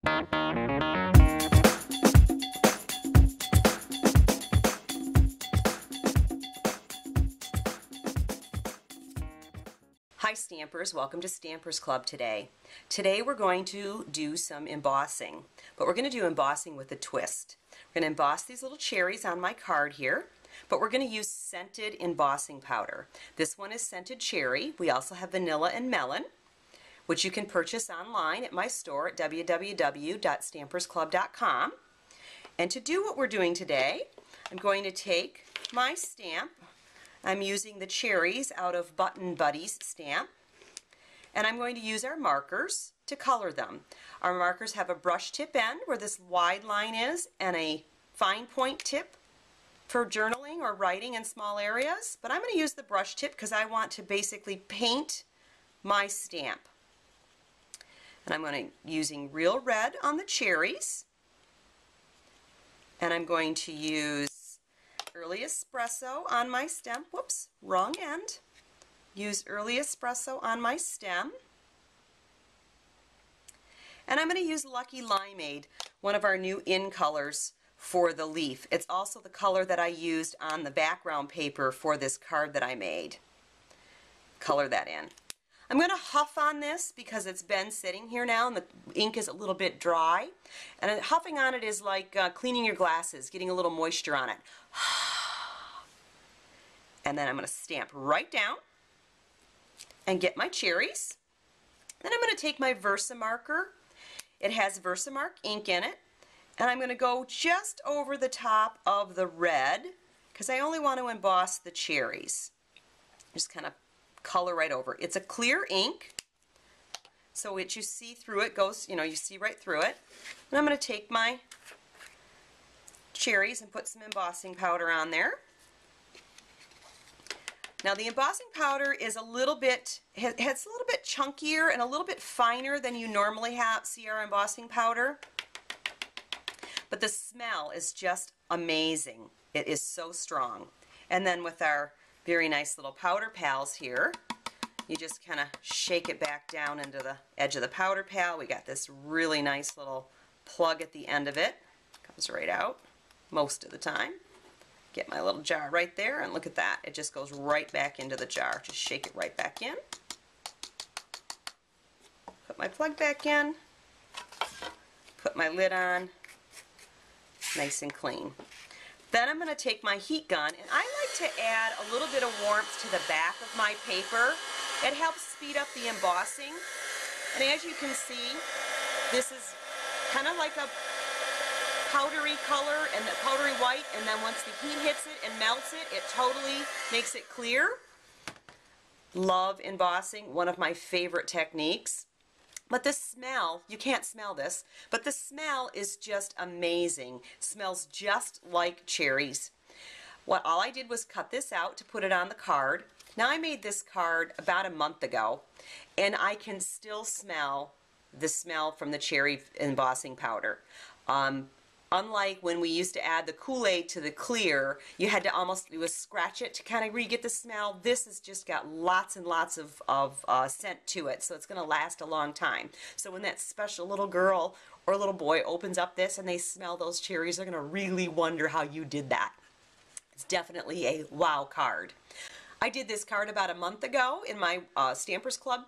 Hi Stampers, welcome to Stampers Club today. Today we're going to do some embossing, but we're going to do embossing with a twist. We're going to emboss these little cherries on my card here, but we're going to use scented embossing powder. This one is scented cherry. We also have vanilla and melon, which you can purchase online at my store at www.stampersclub.com. And to do what we're doing today, I'm going to take my stamp. I'm using the cherries out of Button Buddies stamp, and I'm going to use our markers to color them. Our markers have a brush tip end where this wide line is and a fine point tip for journaling or writing in small areas, but I'm going to use the brush tip because I want to basically paint my stamp. And I'm going to using real red on the cherries, and I'm going to use Early Espresso on my stem. Whoops, wrong end. Use Early Espresso on my stem. And I'm going to use Lucky Limeade, one of our new in colors for the leaf. It's also the color that I used on the background paper for this card that I made. Color that in. I'm going to huff on this because it's been sitting here now and the ink is a little bit dry. And huffing on it is like cleaning your glasses, getting a little moisture on it. And then I'm going to stamp right down and get my cherries. Then I'm going to take my Versamarker. It has Versamark ink in it. And I'm going to go just over the top of the red because I only want to emboss the cherries. Just kind of color right over. It's a clear ink, so you see through it goes, you see right through it. And I'm going to take my cherries and put some embossing powder on there. Now the embossing powder is a little bit, it's a little bit chunkier and a little bit finer than you normally see our embossing powder, but the smell is just amazing. It is so strong. And then with our very nice little powder pals here, you just kind of shake it back down into the edge of the powder pal. We got this really nice little plug at the end of it. Comes right out most of the time. Get my little jar right there, and look at that. It just goes right back into the jar. Just shake it right back in. Put my plug back in. Put my lid on. Nice and clean. Then I'm going to take my heat gun, and I like to add a little bit of warmth to the back of my paper. It helps speed up the embossing. And as you can see, this is kind of like a powdery color and the powdery white, and then once the heat hits it and melts it, it totally makes it clear. Love embossing, one of my favorite techniques. But the smell, you can't smell this, but the smell is just amazing. Smells just like cherries. All I did was cut this out to put it on the card. Now I made this card about a month ago, and I can still smell the smell from the cherry embossing powder. Unlike when we used to add the Kool-Aid to the clear, you had to almost scratch it to kind of re-get the smell. This has just got lots and lots of scent to it, so it's going to last a long time. So when that special little girl or little boy opens up this and they smell those cherries, they're going to really wonder how you did that. It's definitely a wow card. I did this card about a month ago in my Stampers Club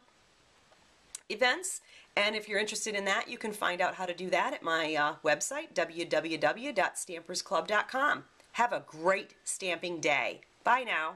events, and if you're interested in that, you can find out how to do that at my website, www.stampersclub.com. Have a great stamping day. Bye now.